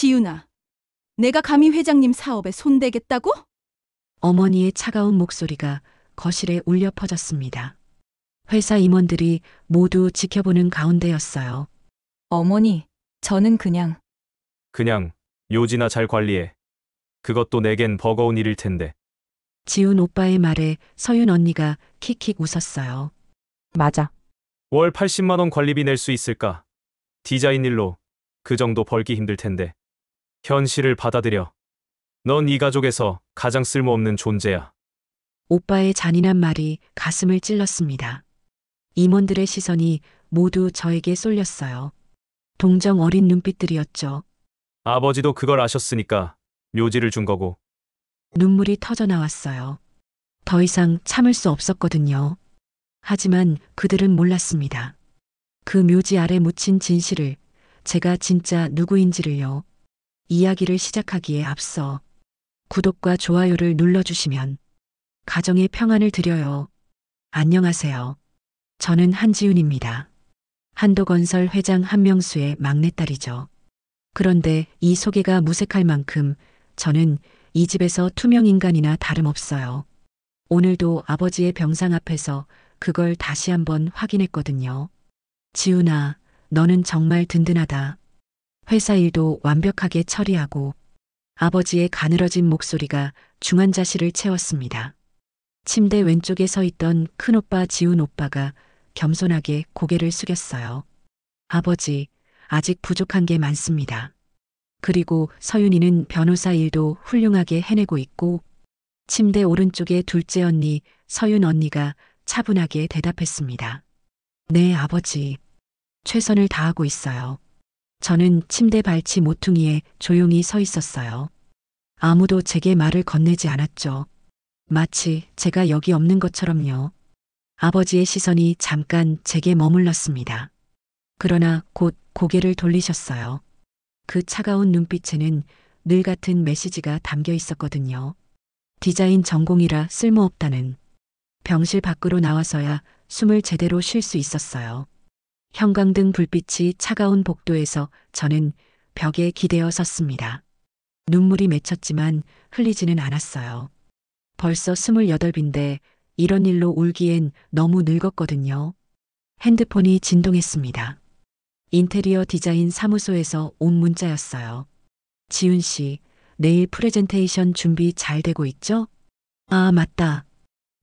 지윤아, 내가 감히 회장님 사업에 손대겠다고? 어머니의 차가운 목소리가 거실에 울려 퍼졌습니다. 회사 임원들이 모두 지켜보는 가운데였어요. 어머니, 저는 그냥 그냥 요지나 잘 관리해. 그것도 내겐 버거운 일일 텐데. 지훈 오빠의 말에 서윤 언니가 킥킥 웃었어요. 맞아. 월 80만 원 관리비 낼 수 있을까? 디자인 일로 그 정도 벌기 힘들 텐데. 현실을 받아들여. 넌 이 가족에서 가장 쓸모없는 존재야. 오빠의 잔인한 말이 가슴을 찔렀습니다. 임원들의 시선이 모두 저에게 쏠렸어요. 동정 어린 눈빛들이었죠. 아버지도 그걸 아셨으니까 묘지를 준 거고. 눈물이 터져 나왔어요. 더 이상 참을 수 없었거든요. 하지만 그들은 몰랐습니다. 그 묘지 아래 묻힌 진실을, 제가 진짜 누구인지를요. 이야기를 시작하기에 앞서 구독과 좋아요를 눌러주시면 가정의 평안을 드려요. 안녕하세요. 저는 한지윤입니다. 한도건설 회장 한명수의 막내딸이죠. 그런데 이 소개가 무색할 만큼 저는 이 집에서 투명인간이나 다름없어요. 오늘도 아버지의 병상 앞에서 그걸 다시 한번 확인했거든요. 지훈아, 너는 정말 든든하다. 회사 일도 완벽하게 처리하고. 아버지의 가늘어진 목소리가 중환자실을 채웠습니다. 침대 왼쪽에 서 있던 큰오빠 지훈 오빠가 겸손하게 고개를 숙였어요. 아버지, 아직 부족한 게 많습니다. 그리고 서윤이는 변호사 일도 훌륭하게 해내고 있고. 침대 오른쪽에 둘째 언니 서윤 언니가 차분하게 대답했습니다. 네, 아버지. 최선을 다하고 있어요. 저는 침대 발치 모퉁이에 조용히 서 있었어요. 아무도 제게 말을 건네지 않았죠. 마치 제가 여기 없는 것처럼요. 아버지의 시선이 잠깐 제게 머물렀습니다. 그러나 곧 고개를 돌리셨어요. 그 차가운 눈빛에는 늘 같은 메시지가 담겨 있었거든요. 디자인 전공이라 쓸모없다는. 병실 밖으로 나와서야 숨을 제대로 쉴 수 있었어요. 형광등 불빛이 차가운 복도에서 저는 벽에 기대어 섰습니다. 눈물이 맺혔지만 흘리지는 않았어요. 벌써 28인데 이런 일로 울기엔 너무 늙었거든요. 핸드폰이 진동했습니다. 인테리어 디자인 사무소에서 온 문자였어요. 지훈 씨, 내일 프레젠테이션 준비 잘 되고 있죠? 아, 맞다.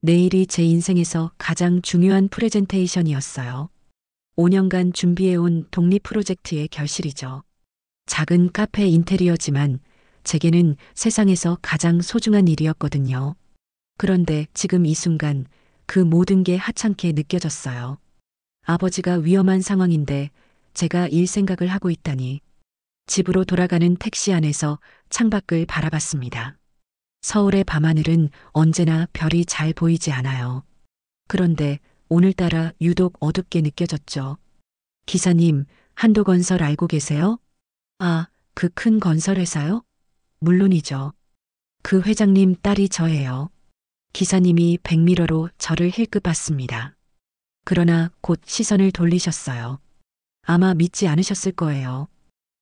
내일이 제 인생에서 가장 중요한 프레젠테이션이었어요. 5년간 준비해온 독립 프로젝트의 결실이죠. 작은 카페 인테리어지만 제게는 세상에서 가장 소중한 일이었거든요. 그런데 지금 이 순간 그 모든 게 하찮게 느껴졌어요. 아버지가 위험한 상황인데 제가 일 생각을 하고 있다니. 집으로 돌아가는 택시 안에서 창밖을 바라봤습니다. 서울의 밤하늘은 언제나 별이 잘 보이지 않아요. 그런데 오늘따라 유독 어둡게 느껴졌죠. 기사님, 한도건설 알고 계세요? 아, 그 큰 건설회사요? 물론이죠. 그 회장님 딸이 저예요. 기사님이 백미러로 저를 힐끗 봤습니다. 그러나 곧 시선을 돌리셨어요. 아마 믿지 않으셨을 거예요.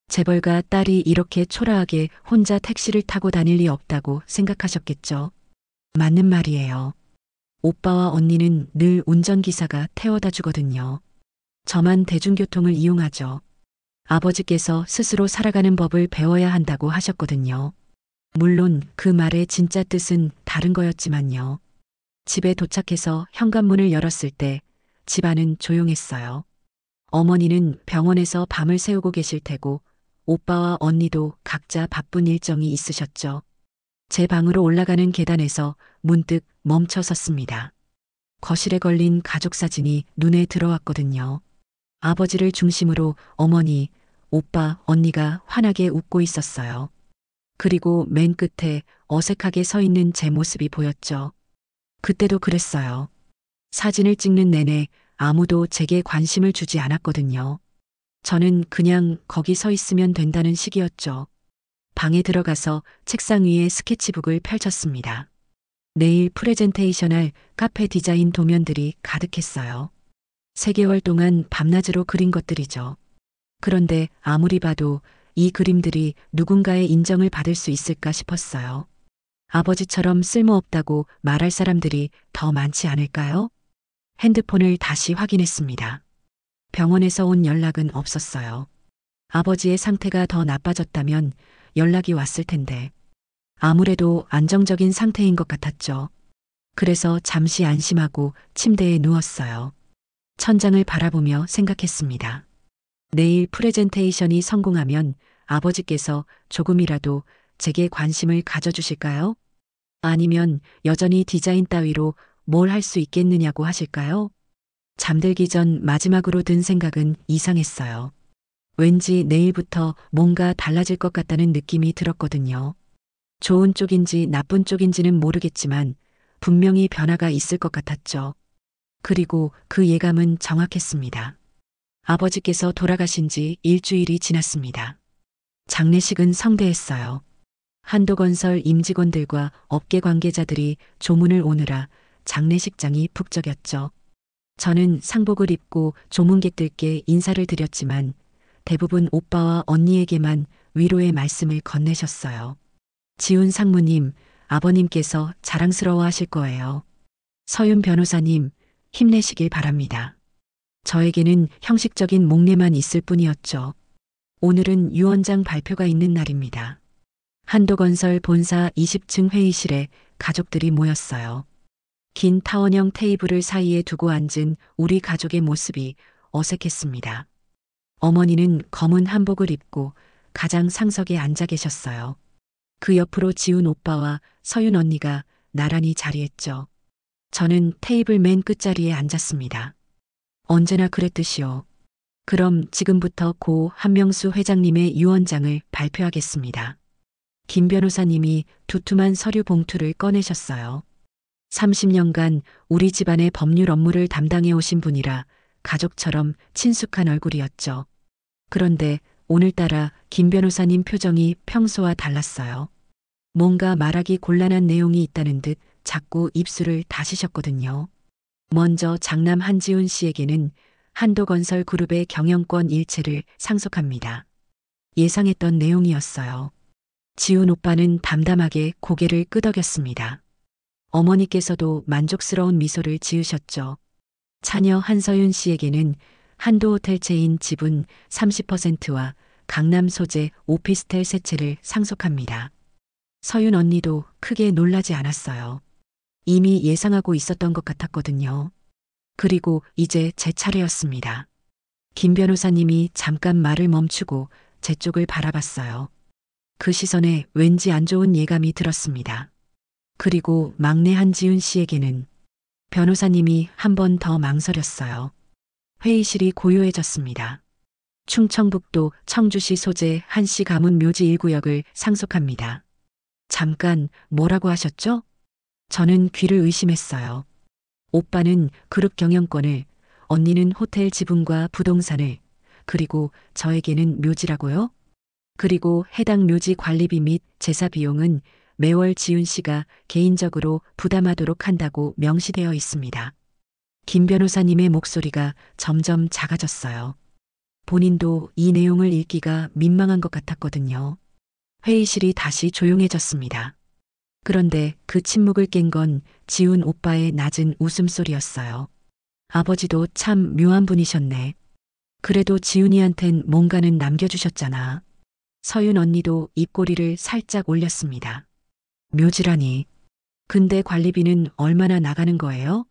재벌가 딸이 이렇게 초라하게 혼자 택시를 타고 다닐 리 없다고 생각하셨겠죠. 맞는 말이에요. 오빠와 언니는 늘 운전기사가 태워다 주거든요. 저만 대중교통을 이용하죠. 아버지께서 스스로 살아가는 법을 배워야 한다고 하셨거든요. 물론 그 말의 진짜 뜻은 다른 거였지만요. 집에 도착해서 현관문을 열었을 때 집안은 조용했어요. 어머니는 병원에서 밤을 새우고 계실 테고 오빠와 언니도 각자 바쁜 일정이 있으셨죠. 제 방으로 올라가는 계단에서 문득 멈춰 섰습니다. 거실에 걸린 가족 사진이 눈에 들어왔거든요. 아버지를 중심으로 어머니, 오빠, 언니가 환하게 웃고 있었어요. 그리고 맨 끝에 어색하게 서 있는 제 모습이 보였죠. 그때도 그랬어요. 사진을 찍는 내내 아무도 제게 관심을 주지 않았거든요. 저는 그냥 거기 서 있으면 된다는 식이었죠. 방에 들어가서 책상 위에 스케치북을 펼쳤습니다. 내일 프레젠테이션 할 카페 디자인 도면들이 가득했어요. 3개월 동안 밤낮으로 그린 것들이죠. 그런데 아무리 봐도 이 그림들이 누군가의 인정을 받을 수 있을까 싶었어요. 아버지처럼 쓸모없다고 말할 사람들이 더 많지 않을까요? 핸드폰을 다시 확인했습니다. 병원에서 온 연락은 없었어요. 아버지의 상태가 더 나빠졌다면 연락이 왔을 텐데 아무래도 안정적인 상태인 것 같았죠. 그래서 잠시 안심하고 침대에 누웠어요. 천장을 바라보며 생각했습니다. 내일 프레젠테이션이 성공하면 아버지께서 조금이라도 제게 관심을 가져주실까요? 아니면 여전히 디자인 따위로 뭘 할 수 있겠느냐고 하실까요? 잠들기 전 마지막으로 든 생각은 이상했어요. 왠지 내일부터 뭔가 달라질 것 같다는 느낌이 들었거든요. 좋은 쪽인지 나쁜 쪽인지는 모르겠지만 분명히 변화가 있을 것 같았죠. 그리고 그 예감은 정확했습니다. 아버지께서 돌아가신 지 일주일이 지났습니다. 장례식은 성대했어요. 한도건설 임직원들과 업계 관계자들이 조문을 오느라 장례식장이 북적였죠. 저는 상복을 입고 조문객들께 인사를 드렸지만 대부분 오빠와 언니에게만 위로의 말씀을 건네셨어요. 지훈 상무님, 아버님께서 자랑스러워 하실 거예요. 서윤 변호사님, 힘내시길 바랍니다. 저에게는 형식적인 목례만 있을 뿐이었죠. 오늘은 유언장 발표가 있는 날입니다. 한도건설 본사 20층 회의실에 가족들이 모였어요. 긴 타원형 테이블을 사이에 두고 앉은 우리 가족의 모습이 어색했습니다. 어머니는 검은 한복을 입고 가장 상석에 앉아 계셨어요. 그 옆으로 지훈 오빠와 서윤 언니가 나란히 자리했죠. 저는 테이블 맨 끝자리에 앉았습니다. 언제나 그랬듯이요. 그럼 지금부터 고 한명수 회장님의 유언장을 발표하겠습니다. 김 변호사님이 두툼한 서류 봉투를 꺼내셨어요. 30년간 우리 집안의 법률 업무를 담당해 오신 분이라 가족처럼 친숙한 얼굴이었죠. 그런데 오늘따라 김 변호사님 표정이 평소와 달랐어요. 뭔가 말하기 곤란한 내용이 있다는 듯 자꾸 입술을 다시셨거든요. 먼저 장남 한지훈 씨에게는 한도건설 그룹의 경영권 일체를 상속합니다. 예상했던 내용이었어요. 지훈 오빠는 담담하게 고개를 끄덕였습니다. 어머니께서도 만족스러운 미소를 지으셨죠. 차녀 한서윤 씨에게는 한도호텔 체인 지분 30%와 강남 소재 오피스텔 세 채를 상속합니다. 서윤 언니도 크게 놀라지 않았어요. 이미 예상하고 있었던 것 같았거든요. 그리고 이제 제 차례였습니다. 김 변호사님이 잠깐 말을 멈추고 제 쪽을 바라봤어요. 그 시선에 왠지 안 좋은 예감이 들었습니다. 그리고 막내 한지훈 씨에게는 변호사님이 한 번 더 망설였어요. 회의실이 고요해졌습니다. 충청북도 청주시 소재 한씨 가문 묘지 1구역을 상속합니다. 잠깐 뭐라고 하셨죠? 저는 귀를 의심했어요. 오빠는 그룹 경영권을, 언니는 호텔 지분과 부동산을, 그리고 저에게는 묘지라고요? 그리고 해당 묘지 관리비 및 제사 비용은 매월 지훈 씨가 개인적으로 부담하도록 한다고 명시되어 있습니다. 김 변호사님의 목소리가 점점 작아졌어요. 본인도 이 내용을 읽기가 민망한 것 같았거든요. 회의실이 다시 조용해졌습니다. 그런데 그 침묵을 깬 건 지훈 오빠의 낮은 웃음소리였어요. 아버지도 참 묘한 분이셨네. 그래도 지훈이한텐 뭔가는 남겨주셨잖아. 서윤 언니도 입꼬리를 살짝 올렸습니다. 묘지라니. 근데 관리비는 얼마나 나가는 거예요?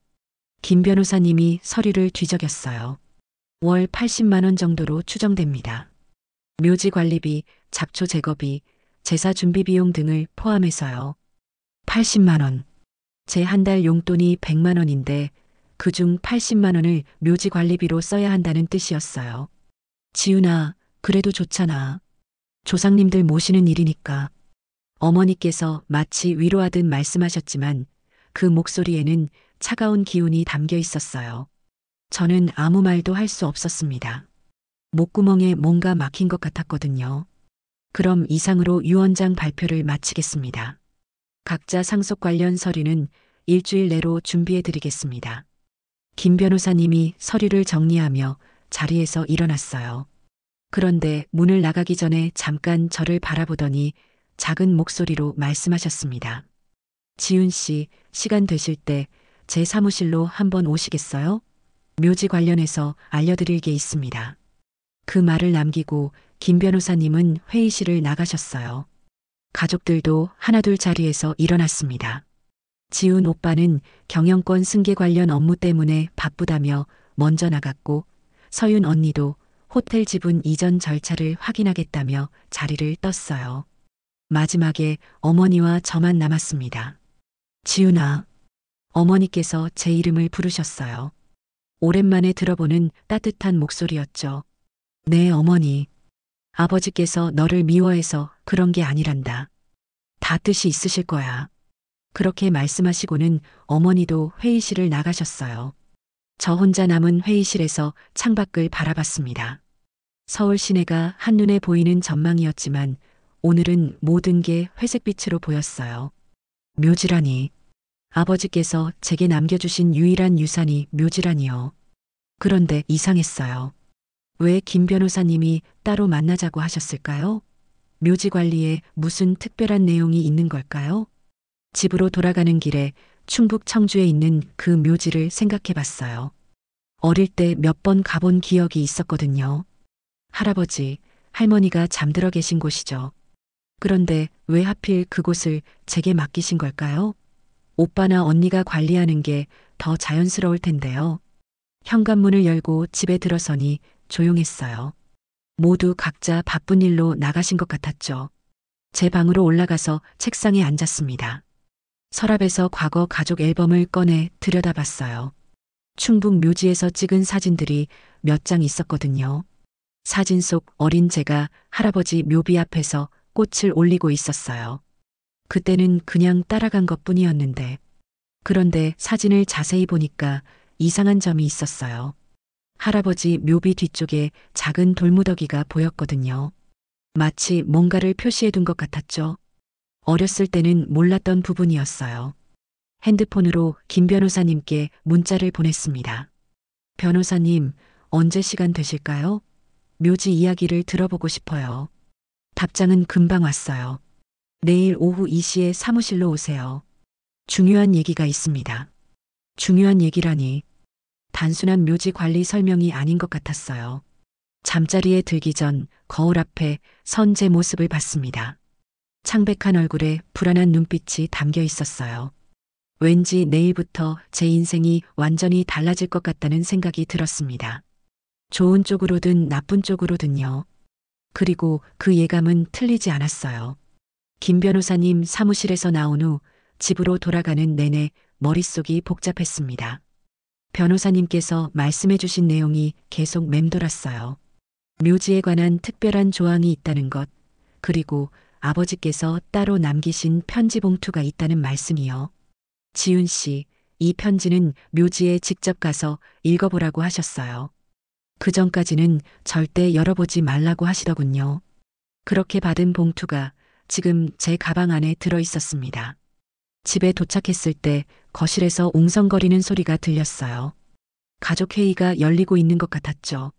김 변호사님이 서류를 뒤적였어요. 월 80만 원 정도로 추정됩니다. 묘지 관리비, 잡초 제거비, 제사 준비 비용 등을 포함해서요. 80만 원. 제 한 달 용돈이 100만 원인데 그중 80만 원을 묘지 관리비로 써야 한다는 뜻이었어요. 지훈아, 그래도 좋잖아. 조상님들 모시는 일이니까. 어머니께서 마치 위로하듯 말씀하셨지만 그 목소리에는 차가운 기운이 담겨 있었어요. 저는 아무 말도 할 수 없었습니다. 목구멍에 뭔가 막힌 것 같았거든요. 그럼 이상으로 유언장 발표를 마치겠습니다. 각자 상속 관련 서류는 일주일 내로 준비해 드리겠습니다. 김 변호사님이 서류를 정리하며 자리에서 일어났어요. 그런데 문을 나가기 전에 잠깐 저를 바라보더니 작은 목소리로 말씀하셨습니다. 지훈 씨, 시간 되실 때 제 사무실로 한번 오시겠어요? 묘지 관련해서 알려드릴 게 있습니다. 그 말을 남기고 김 변호사님은 회의실을 나가셨어요. 가족들도 하나둘 자리에서 일어났습니다. 지훈 오빠는 경영권 승계 관련 업무 때문에 바쁘다며 먼저 나갔고, 서윤 언니도 호텔 지분 이전 절차를 확인하겠다며 자리를 떴어요. 마지막에 어머니와 저만 남았습니다. 지훈아, 어머니께서 제 이름을 부르셨어요. 오랜만에 들어보는 따뜻한 목소리였죠. 네, 어머니. 아버지께서 너를 미워해서 그런 게 아니란다. 다 뜻이 있으실 거야. 그렇게 말씀하시고는 어머니도 회의실을 나가셨어요. 저 혼자 남은 회의실에서 창밖을 바라봤습니다. 서울 시내가 한눈에 보이는 전망이었지만 오늘은 모든 게 회색빛으로 보였어요. 묘지라니. 아버지께서 제게 남겨주신 유일한 유산이 묘지라니요. 그런데 이상했어요. 왜 김 변호사님이 따로 만나자고 하셨을까요? 묘지 관리에 무슨 특별한 내용이 있는 걸까요? 집으로 돌아가는 길에 충북 청주에 있는 그 묘지를 생각해 봤어요. 어릴 때 몇 번 가본 기억이 있었거든요. 할아버지, 할머니가 잠들어 계신 곳이죠. 그런데 왜 하필 그곳을 제게 맡기신 걸까요? 오빠나 언니가 관리하는 게 더 자연스러울 텐데요. 현관문을 열고 집에 들어서니 조용했어요. 모두 각자 바쁜 일로 나가신 것 같았죠. 제 방으로 올라가서 책상에 앉았습니다. 서랍에서 과거 가족 앨범을 꺼내 들여다봤어요. 충북 묘지에서 찍은 사진들이 몇 장 있었거든요. 사진 속 어린 제가 할아버지 묘비 앞에서 꽃을 올리고 있었어요. 그때는 그냥 따라간 것뿐이었는데, 그런데 사진을 자세히 보니까 이상한 점이 있었어요. 할아버지 묘비 뒤쪽에 작은 돌무더기가 보였거든요. 마치 뭔가를 표시해둔 것 같았죠. 어렸을 때는 몰랐던 부분이었어요. 핸드폰으로 김 변호사님께 문자를 보냈습니다. 변호사님, 언제 시간 되실까요? 묘지 이야기를 들어보고 싶어요. 답장은 금방 왔어요. 내일 오후 2시에 사무실로 오세요. 중요한 얘기가 있습니다. 중요한 얘기라니. 단순한 묘지 관리 설명이 아닌 것 같았어요. 잠자리에 들기 전 거울 앞에 선 제 모습을 봤습니다. 창백한 얼굴에 불안한 눈빛이 담겨 있었어요. 왠지 내일부터 제 인생이 완전히 달라질 것 같다는 생각이 들었습니다. 좋은 쪽으로든 나쁜 쪽으로든요. 그리고 그 예감은 틀리지 않았어요. 김 변호사님 사무실에서 나온 후 집으로 돌아가는 내내 머릿속이 복잡했습니다. 변호사님께서 말씀해 주신 내용이 계속 맴돌았어요. 묘지에 관한 특별한 조항이 있다는 것, 그리고 아버지께서 따로 남기신 편지 봉투가 있다는 말씀이요. 지훈 씨, 이 편지는 묘지에 직접 가서 읽어보라고 하셨어요. 그 전까지는 절대 열어보지 말라고 하시더군요. 그렇게 받은 봉투가 지금 제 가방 안에 들어 있었습니다. 집에 도착했을 때 거실에서 웅성거리는 소리가 들렸어요. 가족회의가 열리고 있는 것 같았죠.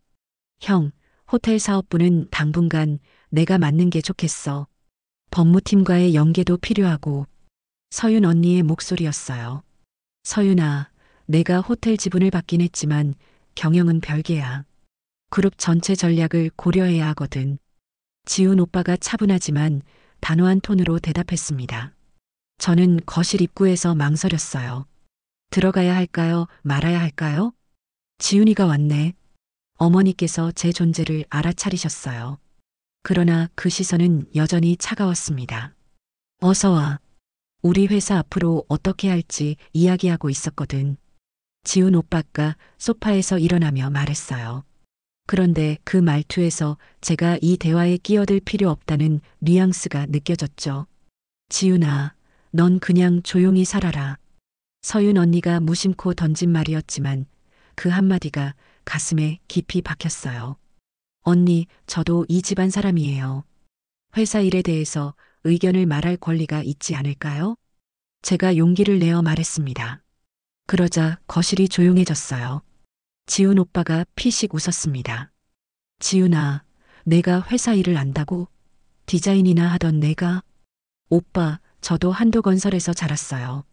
형, 호텔 사업부는 당분간 내가 맡는 게 좋겠어. 법무팀과의 연계도 필요하고. 서윤 언니의 목소리였어요. 서윤아, 내가 호텔 지분을 받긴 했지만 경영은 별개야. 그룹 전체 전략을 고려해야 하거든. 지훈 오빠가 차분하지만 단호한 톤으로 대답했습니다. 저는 거실 입구에서 망설였어요. 들어가야 할까요? 말아야 할까요? 지훈이가 왔네. 어머니께서 제 존재를 알아차리셨어요. 그러나 그 시선은 여전히 차가웠습니다. 어서 와. 우리 회사 앞으로 어떻게 할지 이야기하고 있었거든. 지훈 오빠가 소파에서 일어나며 말했어요. 그런데 그 말투에서 제가 이 대화에 끼어들 필요 없다는 뉘앙스가 느껴졌죠. 지훈아, 넌 그냥 조용히 살아라. 서윤 언니가 무심코 던진 말이었지만 그 한마디가 가슴에 깊이 박혔어요. 언니, 저도 이 집안 사람이에요. 회사 일에 대해서 의견을 말할 권리가 있지 않을까요? 제가 용기를 내어 말했습니다. 그러자 거실이 조용해졌어요. 지훈 오빠가 피식 웃었습니다. 지훈아, 내가 회사 일을 안다고? 디자인이나 하던 내가? 오빠, 저도 한도건설에서 자랐어요.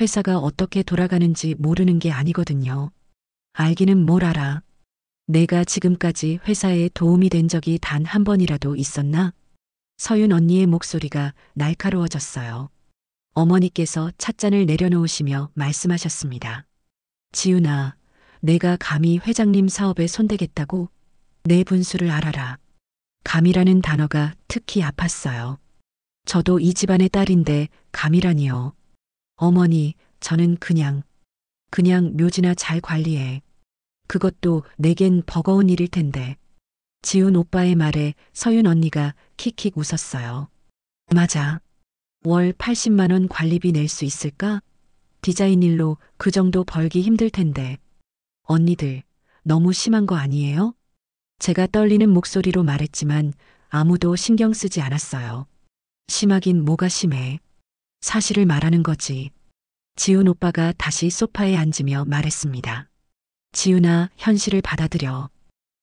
회사가 어떻게 돌아가는지 모르는 게 아니거든요. 알기는 뭘 알아. 내가 지금까지 회사에 도움이 된 적이 단 한 번이라도 있었나? 서윤 언니의 목소리가 날카로워졌어요. 어머니께서 찻잔을 내려놓으시며 말씀하셨습니다. 지윤아, 내가 감히 회장님 사업에 손대겠다고? 내 분수를 알아라. 감이라는 단어가 특히 아팠어요. 저도 이 집안의 딸인데 감이라니요. 어머니, 저는 그냥 묘지나 잘 관리해. 그것도 내겐 버거운 일일 텐데. 지훈 오빠의 말에 서윤 언니가 킥킥 웃었어요. 맞아. 월 80만 원 관리비 낼 수 있을까? 디자인 일로 그 정도 벌기 힘들 텐데. 언니들, 너무 심한 거 아니에요? 제가 떨리는 목소리로 말했지만 아무도 신경 쓰지 않았어요. 심하긴 뭐가 심해. 사실을 말하는 거지. 지훈 오빠가 다시 소파에 앉으며 말했습니다. 지훈아, 현실을 받아들여.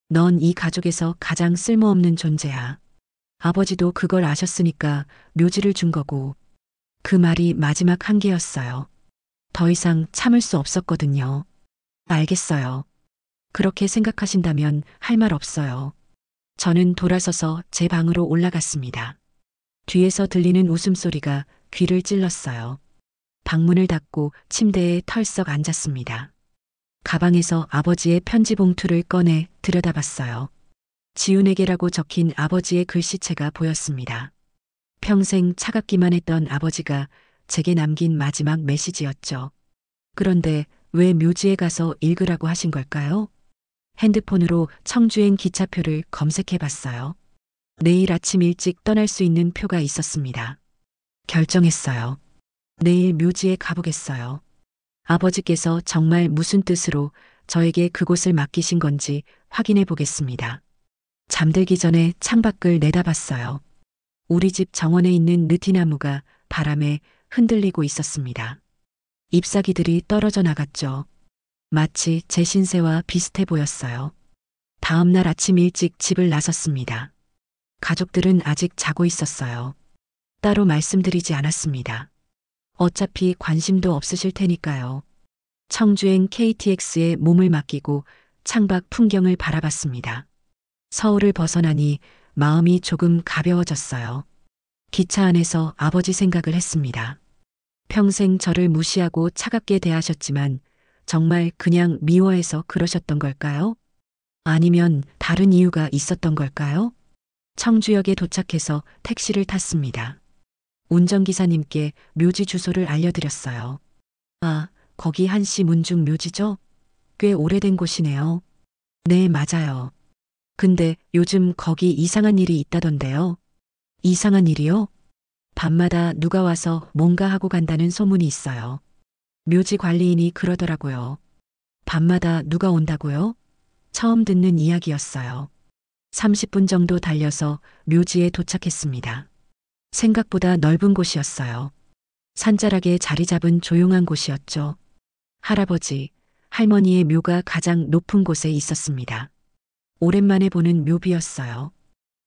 넌 이 가족에서 가장 쓸모없는 존재야. 아버지도 그걸 아셨으니까 묘지를 준 거고. 그 말이 마지막 한계였어요. 더 이상 참을 수 없었거든요. 알겠어요. 그렇게 생각하신다면 할 말 없어요. 저는 돌아서서 제 방으로 올라갔습니다. 뒤에서 들리는 웃음소리가 귀를 찔렀어요. 방문을 닫고 침대에 털썩 앉았습니다. 가방에서 아버지의 편지 봉투를 꺼내 들여다봤어요. 지훈에게라고 적힌 아버지의 글씨체가 보였습니다. 평생 차갑기만 했던 아버지가 제게 남긴 마지막 메시지였죠. 그런데 왜 묘지에 가서 읽으라고 하신 걸까요? 핸드폰으로 청주행 기차표를 검색해 봤어요. 내일 아침 일찍 떠날 수 있는 표가 있었습니다. 결정했어요. 내일 묘지에 가보겠어요. 아버지께서 정말 무슨 뜻으로 저에게 그곳을 맡기신 건지 확인해 보겠습니다. 잠들기 전에 창밖을 내다봤어요. 우리 집 정원에 있는 느티나무가 바람에 흔들리고 있었습니다. 잎사귀들이 떨어져 나갔죠. 마치 제 신세와 비슷해 보였어요. 다음 날 아침 일찍 집을 나섰습니다. 가족들은 아직 자고 있었어요. 따로 말씀드리지 않았습니다. 어차피 관심도 없으실 테니까요. 청주행 KTX에 몸을 맡기고 창밖 풍경을 바라봤습니다. 서울을 벗어나니 마음이 조금 가벼워졌어요. 기차 안에서 아버지 생각을 했습니다. 평생 저를 무시하고 차갑게 대하셨지만 정말 그냥 미워해서 그러셨던 걸까요? 아니면 다른 이유가 있었던 걸까요? 청주역에 도착해서 택시를 탔습니다. 운전기사님께 묘지 주소를 알려드렸어요. 아, 거기 한시 문중 묘지죠? 꽤 오래된 곳이네요. 네, 맞아요. 근데 요즘 거기 이상한 일이 있다던데요. 이상한 일이요? 밤마다 누가 와서 뭔가 하고 간다는 소문이 있어요. 묘지 관리인이 그러더라고요. 밤마다 누가 온다고요? 처음 듣는 이야기였어요. 30분 정도 달려서 묘지에 도착했습니다. 생각보다 넓은 곳이었어요. 산자락에 자리 잡은 조용한 곳이었죠. 할아버지, 할머니의 묘가 가장 높은 곳에 있었습니다. 오랜만에 보는 묘비였어요.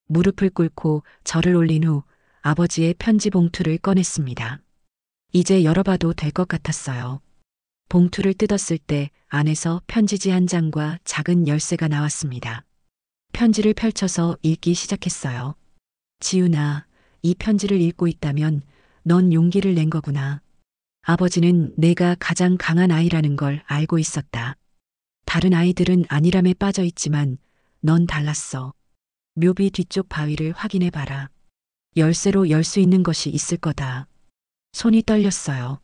무릎을 꿇고 절을 올린 후 아버지의 편지 봉투를 꺼냈습니다. 이제 열어봐도 될 것 같았어요. 봉투를 뜯었을 때 안에서 편지지 한 장과 작은 열쇠가 나왔습니다. 편지를 펼쳐서 읽기 시작했어요. 지훈아, 이 편지를 읽고 있다면 넌 용기를 낸 거구나. 아버지는 내가 가장 강한 아이라는 걸 알고 있었다. 다른 아이들은 안일함에 빠져 있지만 넌 달랐어. 묘비 뒤쪽 바위를 확인해 봐라. 열쇠로 열 수 있는 것이 있을 거다. 손이 떨렸어요.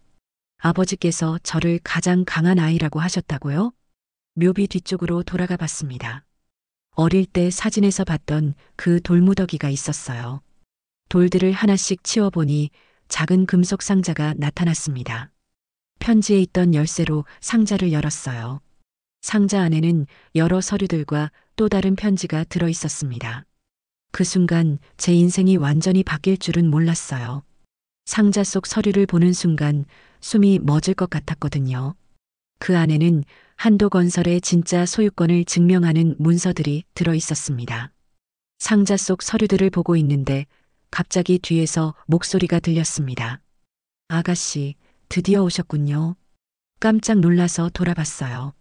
아버지께서 저를 가장 강한 아이라고 하셨다고요? 묘비 뒤쪽으로 돌아가 봤습니다. 어릴 때 사진에서 봤던 그 돌무더기가 있었어요. 돌들을 하나씩 치워보니 작은 금속 상자가 나타났습니다. 편지에 있던 열쇠로 상자를 열었어요. 상자 안에는 여러 서류들과 또 다른 편지가 들어 있었습니다. 그 순간 제 인생이 완전히 바뀔 줄은 몰랐어요. 상자 속 서류를 보는 순간 숨이 멎을 것 같았거든요. 그 안에는 한도건설의 진짜 소유권을 증명하는 문서들이 들어 있었습니다. 상자 속 서류들을 보고 있는데 갑자기 뒤에서 목소리가 들렸습니다. 아가씨, 드디어 오셨군요. 깜짝 놀라서 돌아봤어요.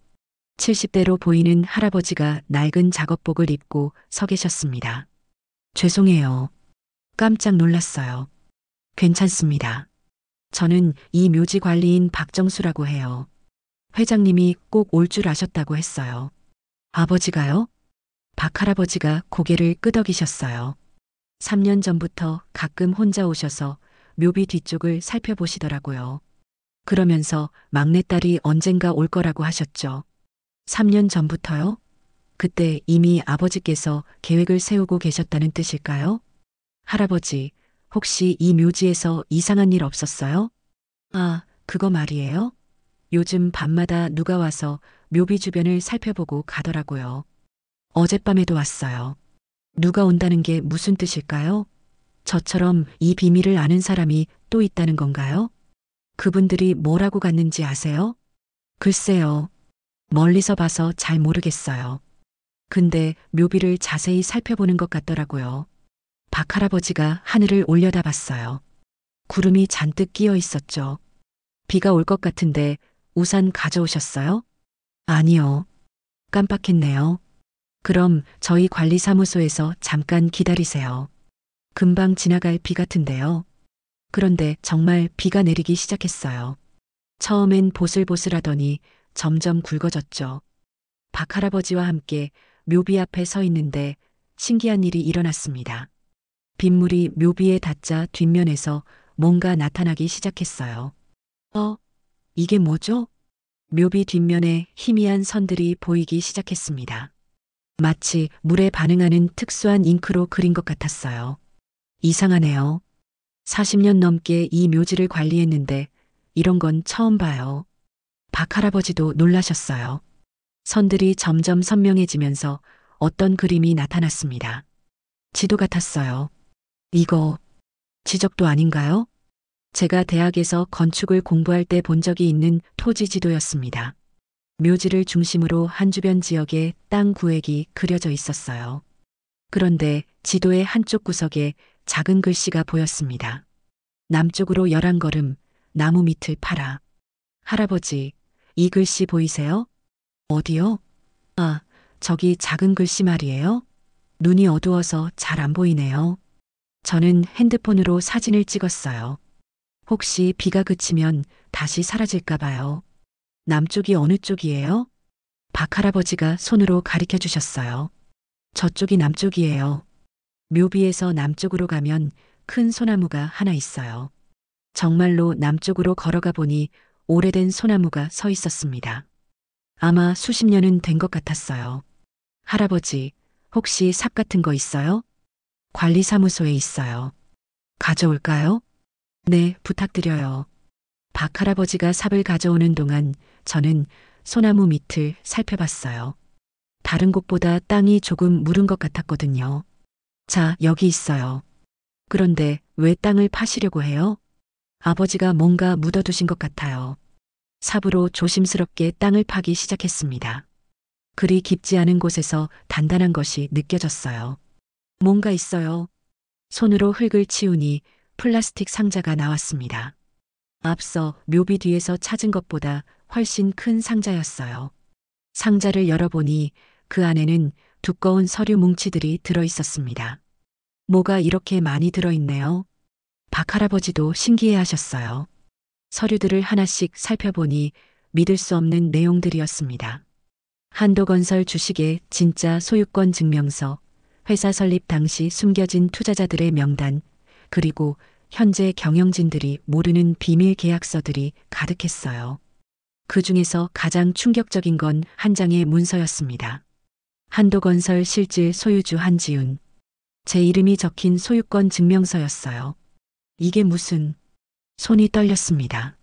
70대로 보이는 할아버지가 낡은 작업복을 입고 서 계셨습니다. 죄송해요. 깜짝 놀랐어요. 괜찮습니다. 저는 이 묘지 관리인 박정수라고 해요. 회장님이 꼭 올 줄 아셨다고 했어요. 아버지가요? 박 할아버지가 고개를 끄덕이셨어요. 3년 전부터 가끔 혼자 오셔서 묘비 뒤쪽을 살펴보시더라고요. 그러면서 막내딸이 언젠가 올 거라고 하셨죠. 3년 전부터요? 그때 이미 아버지께서 계획을 세우고 계셨다는 뜻일까요? 할아버지, 혹시 이 묘지에서 이상한 일 없었어요? 아, 그거 말이에요? 요즘 밤마다 누가 와서 묘비 주변을 살펴보고 가더라고요. 어젯밤에도 왔어요. 누가 온다는 게 무슨 뜻일까요? 저처럼 이 비밀을 아는 사람이 또 있다는 건가요? 그분들이 뭐라고 갔는지 아세요? 글쎄요. 멀리서 봐서 잘 모르겠어요. 근데 묘비를 자세히 살펴보는 것 같더라고요. 박 할아버지가 하늘을 올려다봤어요. 구름이 잔뜩 끼어 있었죠. 비가 올 것 같은데 우산 가져오셨어요? 아니요. 깜빡했네요. 그럼 저희 관리사무소에서 잠깐 기다리세요. 금방 지나갈 비 같은데요. 그런데 정말 비가 내리기 시작했어요. 처음엔 보슬보슬하더니 점점 굵어졌죠. 박 할아버지와 함께 묘비 앞에 서 있는데 신기한 일이 일어났습니다. 빗물이 묘비에 닿자 뒷면에서 뭔가 나타나기 시작했어요. 이게 뭐죠? 묘비 뒷면에 희미한 선들이 보이기 시작했습니다. 마치 물에 반응하는 특수한 잉크로 그린 것 같았어요. 이상하네요. 40년 넘게 이 묘지를 관리했는데 이런 건 처음 봐요. 박 할아버지도 놀라셨어요. 선들이 점점 선명해지면서 어떤 그림이 나타났습니다. 지도 같았어요. 이거 지적도 아닌가요? 제가 대학에서 건축을 공부할 때 본 적이 있는 토지 지도였습니다. 묘지를 중심으로 한 주변 지역에 땅 구획이 그려져 있었어요. 그런데 지도의 한쪽 구석에 작은 글씨가 보였습니다. 남쪽으로 11걸음, 나무 밑을 파라. 할아버지, 이 글씨 보이세요? 어디요? 아, 저기 작은 글씨 말이에요. 눈이 어두워서 잘 안 보이네요. 저는 핸드폰으로 사진을 찍었어요. 혹시 비가 그치면 다시 사라질까 봐요. 남쪽이 어느 쪽이에요? 박 할아버지가 손으로 가리켜 주셨어요. 저쪽이 남쪽이에요. 묘비에서 남쪽으로 가면 큰 소나무가 하나 있어요. 정말로 남쪽으로 걸어가 보니 오래된 소나무가 서 있었습니다. 아마 수십 년은 된 것 같았어요. 할아버지, 혹시 삽 같은 거 있어요? 관리사무소에 있어요. 가져올까요? 네, 부탁드려요. 박 할아버지가 삽을 가져오는 동안 저는 소나무 밑을 살펴봤어요. 다른 곳보다 땅이 조금 무른 것 같았거든요. 자, 여기 있어요. 그런데 왜 땅을 파시려고 해요? 아버지가 뭔가 묻어두신 것 같아요. 삽으로 조심스럽게 땅을 파기 시작했습니다. 그리 깊지 않은 곳에서 단단한 것이 느껴졌어요. 뭔가 있어요. 손으로 흙을 치우니 플라스틱 상자가 나왔습니다. 앞서 묘비 뒤에서 찾은 것보다 훨씬 큰 상자였어요. 상자를 열어보니 그 안에는 두꺼운 서류 뭉치들이 들어 있었습니다. 뭐가 이렇게 많이 들어있네요. 박 할아버지도 신기해 하셨어요. 서류들을 하나씩 살펴보니 믿을 수 없는 내용들이었습니다. 한도건설 주식의 진짜 소유권 증명서, 회사 설립 당시 숨겨진 투자자들의 명단, 그리고 현재 경영진들이 모르는 비밀 계약서들이 가득했어요. 그 중에서 가장 충격적인 건 한 장의 문서였습니다. 한도건설 실질 소유주 한지훈. 제 이름이 적힌 소유권 증명서였어요. 이게 무슨... 손이 떨렸습니다.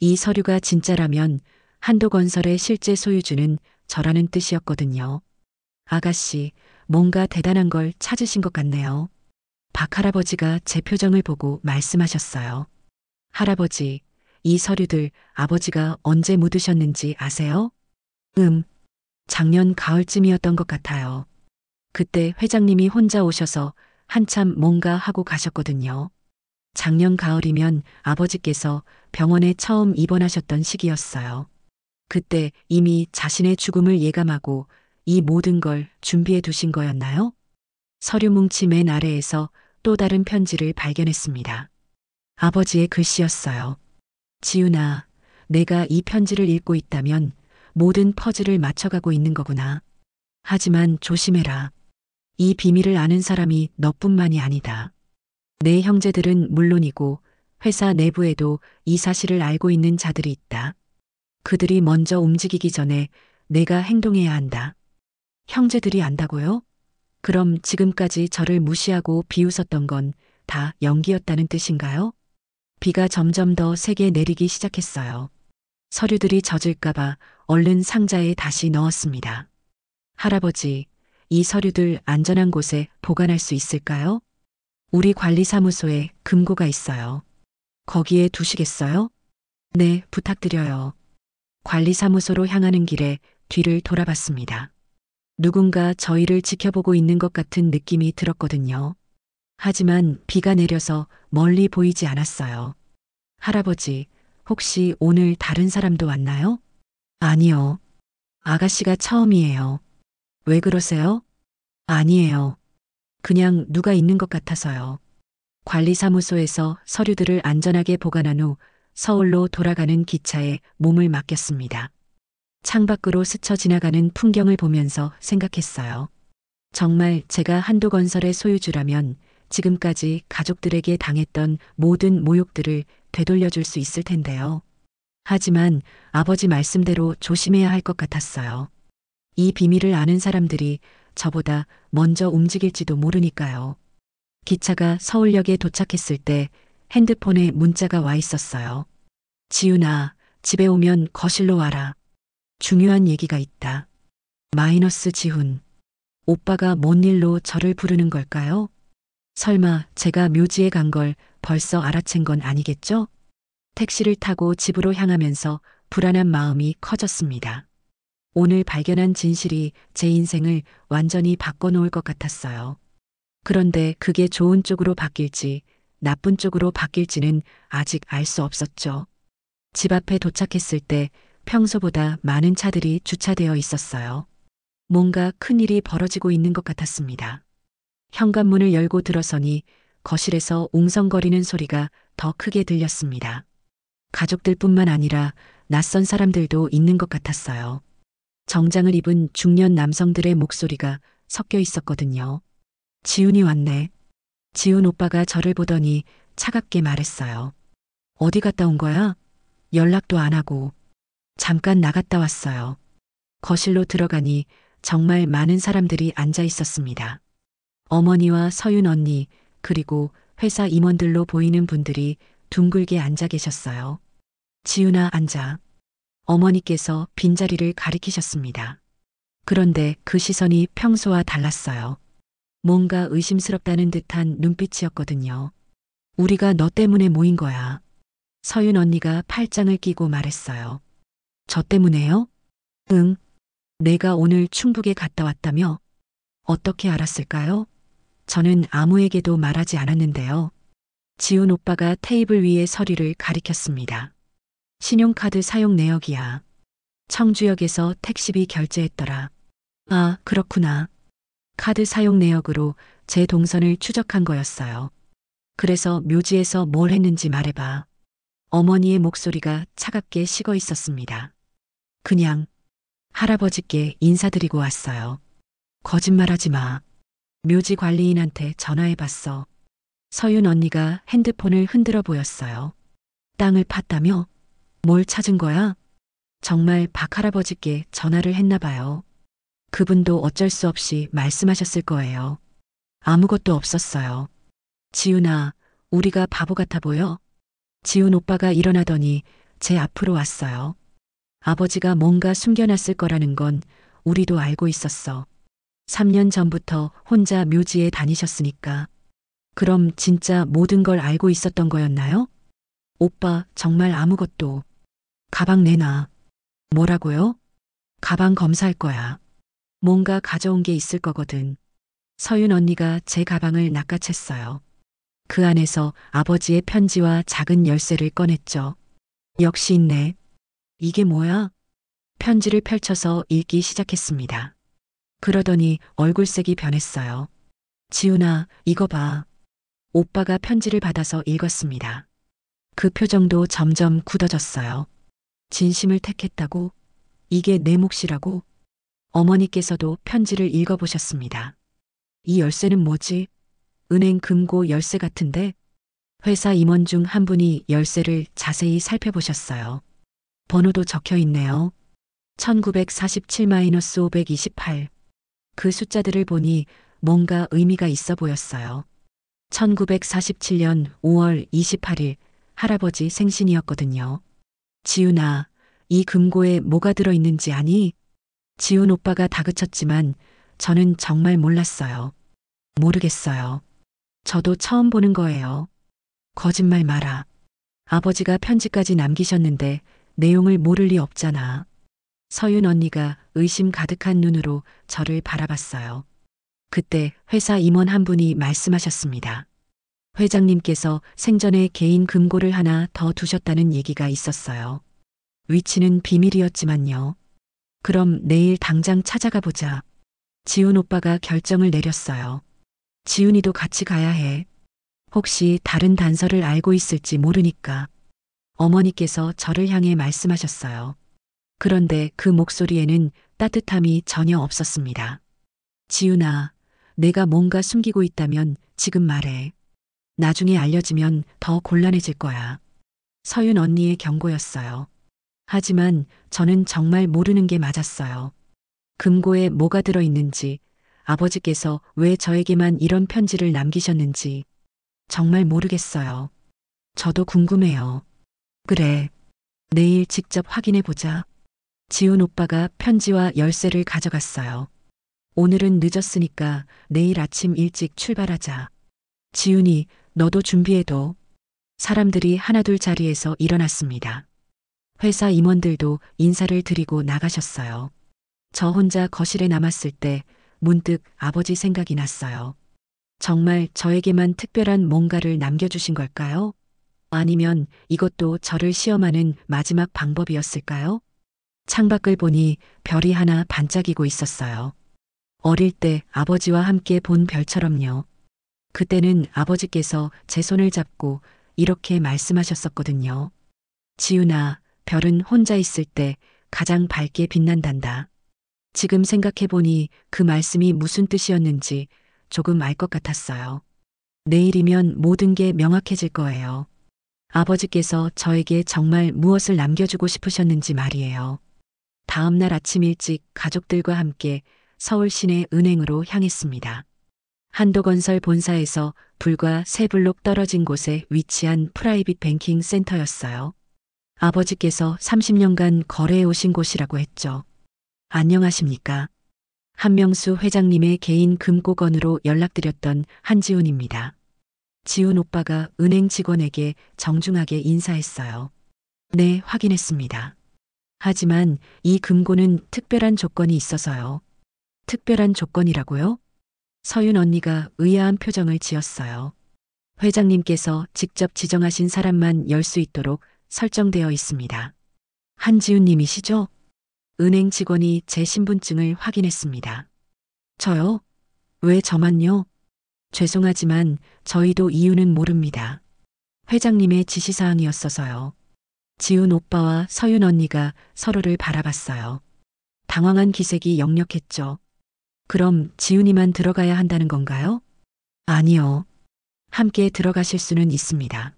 이 서류가 진짜라면 한도건설의 실제 소유주는 저라는 뜻이었거든요. 아가씨, 뭔가 대단한 걸 찾으신 것 같네요. 박 할아버지가 제 표정을 보고 말씀하셨어요. 할아버지, 이 서류들 아버지가 언제 묻으셨는지 아세요? 작년 가을쯤이었던 것 같아요. 그때 회장님이 혼자 오셔서 한참 뭔가 하고 가셨거든요. 작년 가을이면 아버지께서 병원에 처음 입원하셨던 시기였어요. 그때 이미 자신의 죽음을 예감하고 이 모든 걸 준비해 두신 거였나요? 서류 뭉치 맨 아래에서 또 다른 편지를 발견했습니다. 아버지의 글씨였어요. 지훈아, 내가 이 편지를 읽고 있다면 모든 퍼즐을 맞춰가고 있는 거구나. 하지만 조심해라. 이 비밀을 아는 사람이 너뿐만이 아니다. 내 형제들은 물론이고 회사 내부에도 이 사실을 알고 있는 자들이 있다. 그들이 먼저 움직이기 전에 내가 행동해야 한다. 형제들이 안다고요? 그럼 지금까지 저를 무시하고 비웃었던 건 다 연기였다는 뜻인가요? 비가 점점 더 세게 내리기 시작했어요. 서류들이 젖을까봐 얼른 상자에 다시 넣었습니다. 할아버지, 이 서류들 안전한 곳에 보관할 수 있을까요? 우리 관리사무소에 금고가 있어요. 거기에 두시겠어요? 네, 부탁드려요. 관리사무소로 향하는 길에 뒤를 돌아봤습니다. 누군가 저희를 지켜보고 있는 것 같은 느낌이 들었거든요. 하지만 비가 내려서 멀리 보이지 않았어요. 할아버지, 혹시 오늘 다른 사람도 왔나요? 아니요. 아가씨가 처음이에요. 왜 그러세요? 아니에요. 그냥 누가 있는 것 같아서요. 관리사무소에서 서류들을 안전하게 보관한 후 서울로 돌아가는 기차에 몸을 맡겼습니다. 창밖으로 스쳐 지나가는 풍경을 보면서 생각했어요. 정말 제가 한도건설의 소유주라면 지금까지 가족들에게 당했던 모든 모욕들을 되돌려줄 수 있을 텐데요. 하지만 아버지 말씀대로 조심해야 할 것 같았어요. 이 비밀을 아는 사람들이 저보다 먼저 움직일지도 모르니까요. 기차가 서울역에 도착했을 때 핸드폰에 문자가 와 있었어요. 지훈아, 집에 오면 거실로 와라. 중요한 얘기가 있다. 마이너스 지훈. 오빠가 뭔 일로 저를 부르는 걸까요? 설마 제가 묘지에 간 걸 벌써 알아챈 건 아니겠죠? 택시를 타고 집으로 향하면서 불안한 마음이 커졌습니다. 오늘 발견한 진실이 제 인생을 완전히 바꿔놓을 것 같았어요. 그런데 그게 좋은 쪽으로 바뀔지 나쁜 쪽으로 바뀔지는 아직 알 수 없었죠. 집 앞에 도착했을 때 평소보다 많은 차들이 주차되어 있었어요. 뭔가 큰일이 벌어지고 있는 것 같았습니다. 현관문을 열고 들어서니 거실에서 웅성거리는 소리가 더 크게 들렸습니다. 가족들뿐만 아니라 낯선 사람들도 있는 것 같았어요. 정장을 입은 중년 남성들의 목소리가 섞여 있었거든요. 지훈이 왔네. 지훈 오빠가 저를 보더니 차갑게 말했어요. 어디 갔다 온 거야? 연락도 안 하고. 잠깐 나갔다 왔어요. 거실로 들어가니 정말 많은 사람들이 앉아 있었습니다. 어머니와 서윤 언니, 그리고 회사 임원들로 보이는 분들이 둥글게 앉아 계셨어요. 지훈아, 앉아. 어머니께서 빈자리를 가리키셨습니다. 그런데 그 시선이 평소와 달랐어요. 뭔가 의심스럽다는 듯한 눈빛이었거든요. 우리가 너 때문에 모인 거야. 서윤 언니가 팔짱을 끼고 말했어요. 저 때문에요? 응. 내가 오늘 충북에 갔다 왔다며? 어떻게 알았을까요? 저는 아무에게도 말하지 않았는데요. 지훈 오빠가 테이블 위에 서류를 가리켰습니다. 신용카드 사용 내역이야. 청주역에서 택시비 결제했더라. 아, 그렇구나. 카드 사용 내역으로 제 동선을 추적한 거였어요. 그래서 묘지에서 뭘 했는지 말해봐. 어머니의 목소리가 차갑게 식어 있었습니다. 그냥 할아버지께 인사드리고 왔어요. 거짓말하지 마. 묘지 관리인한테 전화해봤어. 서윤 언니가 핸드폰을 흔들어 보였어요. 땅을 팠다며? 뭘 찾은 거야? 정말 박 할아버지께 전화를 했나 봐요. 그분도 어쩔 수 없이 말씀하셨을 거예요. 아무것도 없었어요. 지훈아, 우리가 바보 같아 보여? 지훈 오빠가 일어나더니 제 앞으로 왔어요. 아버지가 뭔가 숨겨놨을 거라는 건 우리도 알고 있었어. 3년 전부터 혼자 묘지에 다니셨으니까. 그럼 진짜 모든 걸 알고 있었던 거였나요? 오빠, 정말 아무것도. 가방 내놔. 뭐라고요? 가방 검사할 거야. 뭔가 가져온 게 있을 거거든. 서윤 언니가 제 가방을 낚아챘어요. 그 안에서 아버지의 편지와 작은 열쇠를 꺼냈죠. 역시 있네. 이게 뭐야? 편지를 펼쳐서 읽기 시작했습니다. 그러더니 얼굴색이 변했어요. 지훈아, 이거 봐. 오빠가 편지를 받아서 읽었습니다. 그 표정도 점점 굳어졌어요. 진심을 택했다고? 이게 내 몫이라고? 어머니께서도 편지를 읽어보셨습니다. 이 열쇠는 뭐지? 은행 금고 열쇠 같은데? 회사 임원 중 한 분이 열쇠를 자세히 살펴보셨어요. 번호도 적혀 있네요. 1947-528. 그 숫자들을 보니 뭔가 의미가 있어 보였어요. 1947년 5월 28일 할아버지 생신이었거든요. 지훈아, 이 금고에 뭐가 들어있는지 아니? 지훈 오빠가 다그쳤지만 저는 정말 몰랐어요. 모르겠어요. 저도 처음 보는 거예요. 거짓말 마라. 아버지가 편지까지 남기셨는데 내용을 모를 리 없잖아. 서윤 언니가 의심 가득한 눈으로 저를 바라봤어요. 그때 회사 임원 한 분이 말씀하셨습니다. 회장님께서 생전에 개인 금고를 하나 더 두셨다는 얘기가 있었어요. 위치는 비밀이었지만요. 그럼 내일 당장 찾아가 보자. 지훈 오빠가 결정을 내렸어요. 지훈이도 같이 가야 해. 혹시 다른 단서를 알고 있을지 모르니까. 어머니께서 저를 향해 말씀하셨어요. 그런데 그 목소리에는 따뜻함이 전혀 없었습니다. 지훈아, 내가 뭔가 숨기고 있다면 지금 말해. 나중에 알려지면 더 곤란해질 거야. 서윤 언니의 경고였어요. 하지만 저는 정말 모르는 게 맞았어요. 금고에 뭐가 들어있는지, 아버지께서 왜 저에게만 이런 편지를 남기셨는지 정말 모르겠어요. 저도 궁금해요. 그래. 내일 직접 확인해 보자. 지훈 오빠가 편지와 열쇠를 가져갔어요. 오늘은 늦었으니까 내일 아침 일찍 출발하자. 지훈이, 너도 준비해둬. 사람들이 하나둘 자리에서 일어났습니다. 회사 임원들도 인사를 드리고 나가셨어요. 저 혼자 거실에 남았을 때 문득 아버지 생각이 났어요. 정말 저에게만 특별한 뭔가를 남겨주신 걸까요? 아니면 이것도 저를 시험하는 마지막 방법이었을까요? 창밖을 보니 별이 하나 반짝이고 있었어요. 어릴 때 아버지와 함께 본 별처럼요. 그때는 아버지께서 제 손을 잡고 이렇게 말씀하셨었거든요. 지훈아, 별은 혼자 있을 때 가장 밝게 빛난단다. 지금 생각해보니 그 말씀이 무슨 뜻이었는지 조금 알 것 같았어요. 내일이면 모든 게 명확해질 거예요. 아버지께서 저에게 정말 무엇을 남겨주고 싶으셨는지 말이에요. 다음 날 아침 일찍 가족들과 함께 서울 시내 은행으로 향했습니다. 한도건설 본사에서 불과 3블록 떨어진 곳에 위치한 프라이빗 뱅킹 센터였어요. 아버지께서 30년간 거래해 오신 곳이라고 했죠. 안녕하십니까? 한명수 회장님의 개인 금고건으로 연락드렸던 한지훈입니다. 지훈 오빠가 은행 직원에게 정중하게 인사했어요. 네, 확인했습니다. 하지만 이 금고는 특별한 조건이 있어서요. 특별한 조건이라고요? 서윤 언니가 의아한 표정을 지었어요. 회장님께서 직접 지정하신 사람만 열 수 있도록 설정되어 있습니다. 한지훈 님이시죠? 은행 직원이 제 신분증을 확인했습니다. 저요? 왜 저만요? 죄송하지만 저희도 이유는 모릅니다. 회장님의 지시사항이었어서요. 지훈 오빠와 서윤 언니가 서로를 바라봤어요. 당황한 기색이 역력했죠. 그럼 지훈이만 들어가야 한다는 건가요? 아니요. 함께 들어가실 수는 있습니다.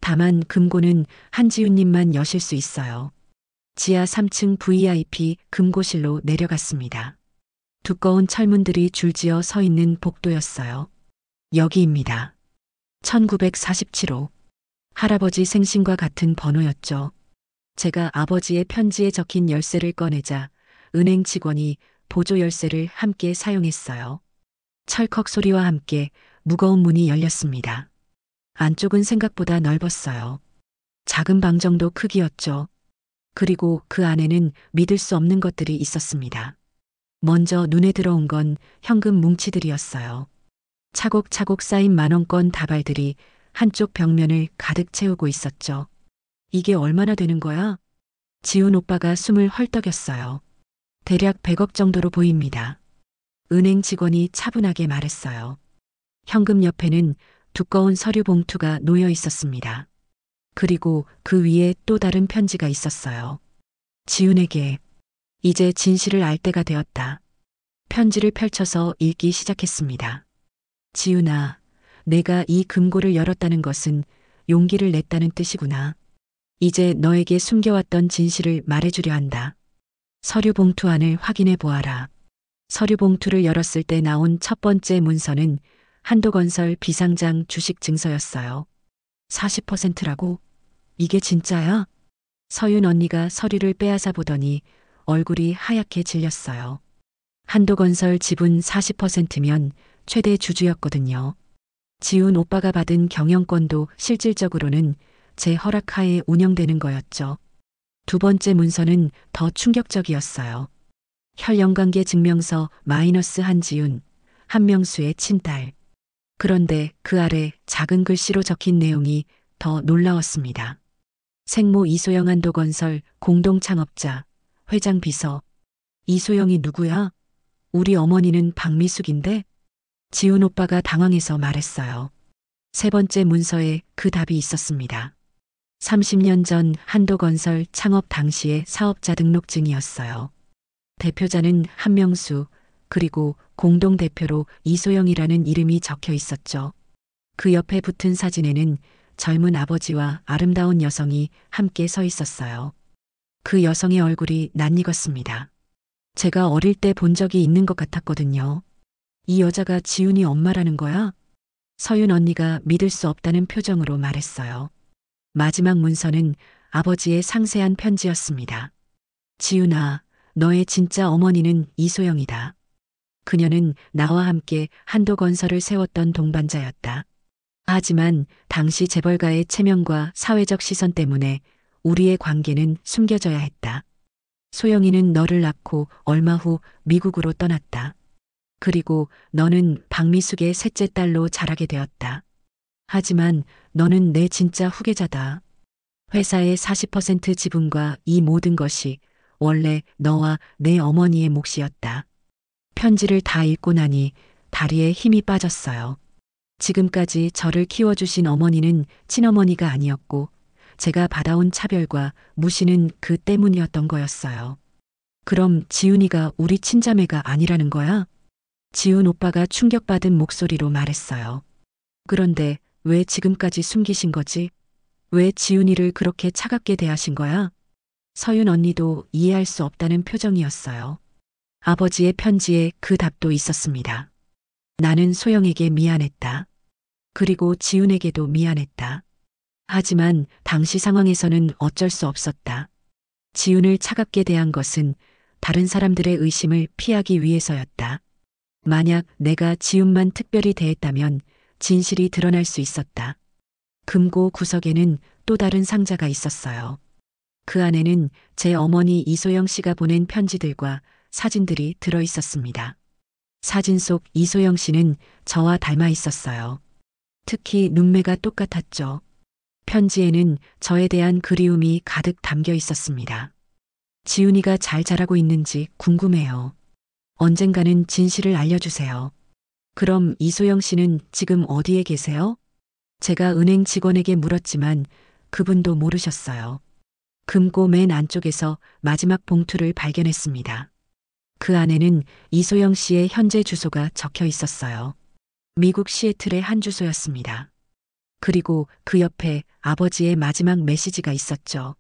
다만 금고는 한지훈님만 여실 수 있어요. 지하 3층 VIP 금고실로 내려갔습니다. 두꺼운 철문들이 줄지어 서 있는 복도였어요. 여기입니다. 1947호. 할아버지 생신과 같은 번호였죠. 제가 아버지의 편지에 적힌 열쇠를 꺼내자 은행 직원이 보조 열쇠를 함께 사용했어요. 철컥 소리와 함께 무거운 문이 열렸습니다. 안쪽은 생각보다 넓었어요. 작은 방 정도 크기였죠. 그리고 그 안에는 믿을 수 없는 것들이 있었습니다. 먼저 눈에 들어온 건 현금 뭉치들이었어요. 차곡차곡 쌓인 만원권 다발들이 한쪽 벽면을 가득 채우고 있었죠. 이게 얼마나 되는 거야? 지훈 오빠가 숨을 헐떡였어요. 대략 100억 정도로 보입니다. 은행 직원이 차분하게 말했어요. 현금 옆에는 두꺼운 서류 봉투가 놓여 있었습니다. 그리고 그 위에 또 다른 편지가 있었어요. 지훈에게 이제 진실을 알 때가 되었다. 편지를 펼쳐서 읽기 시작했습니다. 지훈아, 내가 이 금고를 열었다는 것은 용기를 냈다는 뜻이구나. 이제 너에게 숨겨왔던 진실을 말해주려 한다. 서류 봉투 안을 확인해 보아라. 서류 봉투를 열었을 때 나온 첫 번째 문서는 한도건설 비상장 주식 증서였어요. 40%라고? 이게 진짜야? 서윤 언니가 서류를 빼앗아 보더니 얼굴이 하얗게 질렸어요. 한도건설 지분 40%면 최대 주주였거든요. 지훈 오빠가 받은 경영권도 실질적으로는 제 허락하에 운영되는 거였죠. 두 번째 문서는 더 충격적이었어요. 혈연관계 증명서 마이너스 한지훈, 한명수의 친딸. 그런데 그 아래 작은 글씨로 적힌 내용이 더 놀라웠습니다. 생모 이소영 한도건설 공동창업자, 회장 비서. 이소영이 누구야? 우리 어머니는 박미숙인데? 지훈 오빠가 당황해서 말했어요. 세 번째 문서에 그 답이 있었습니다. 30년 전 한도건설 창업 당시의 사업자 등록증이었어요. 대표자는 한명수, 그리고 공동대표로 이소영이라는 이름이 적혀 있었죠. 그 옆에 붙은 사진에는 젊은 아버지와 아름다운 여성이 함께 서 있었어요. 그 여성의 얼굴이 낯익었습니다. 제가 어릴 때 본 적이 있는 것 같았거든요. 이 여자가 지훈이 엄마라는 거야? 서윤 언니가 믿을 수 없다는 표정으로 말했어요. 마지막 문서는 아버지의 상세한 편지였습니다. 지훈아, 너의 진짜 어머니는 이소영이다. 그녀는 나와 함께 한도건설을 세웠던 동반자였다. 하지만 당시 재벌가의 체면과 사회적 시선 때문에 우리의 관계는 숨겨져야 했다. 소영이는 너를 낳고 얼마 후 미국으로 떠났다. 그리고 너는 박미숙의 셋째 딸로 자라게 되었다. 하지만 너는 내 진짜 후계자다. 회사의 40% 지분과 이 모든 것이 원래 너와 내 어머니의 몫이었다. 편지를 다 읽고 나니 다리에 힘이 빠졌어요. 지금까지 저를 키워주신 어머니는 친어머니가 아니었고 제가 받아온 차별과 무시는 그 때문이었던 거였어요. 그럼 지훈이가 우리 친자매가 아니라는 거야? 지훈 오빠가 충격받은 목소리로 말했어요. 그런데 왜 지금까지 숨기신 거지? 왜 지훈이를 그렇게 차갑게 대하신 거야? 서윤 언니도 이해할 수 없다는 표정이었어요. 아버지의 편지에 그 답도 있었습니다. 나는 소영에게 미안했다. 그리고 지훈에게도 미안했다. 하지만 당시 상황에서는 어쩔 수 없었다. 지훈을 차갑게 대한 것은 다른 사람들의 의심을 피하기 위해서였다. 만약 내가 지훈만 특별히 대했다면 진실이 드러날 수 있었다. 금고 구석에는 또 다른 상자가 있었어요. 그 안에는 제 어머니 이소영 씨가 보낸 편지들과 사진들이 들어 있었습니다. 사진 속 이소영 씨는 저와 닮아 있었어요. 특히 눈매가 똑같았죠. 편지에는 저에 대한 그리움이 가득 담겨 있었습니다. 지훈이가 잘 자라고 있는지 궁금해요. 언젠가는 진실을 알려주세요. 그럼 이소영 씨는 지금 어디에 계세요? 제가 은행 직원에게 물었지만 그분도 모르셨어요. 금고 맨 안쪽에서 마지막 봉투를 발견했습니다. 그 안에는 이소영 씨의 현재 주소가 적혀 있었어요. 미국 시애틀의 한 주소였습니다. 그리고 그 옆에 아버지의 마지막 메시지가 있었죠.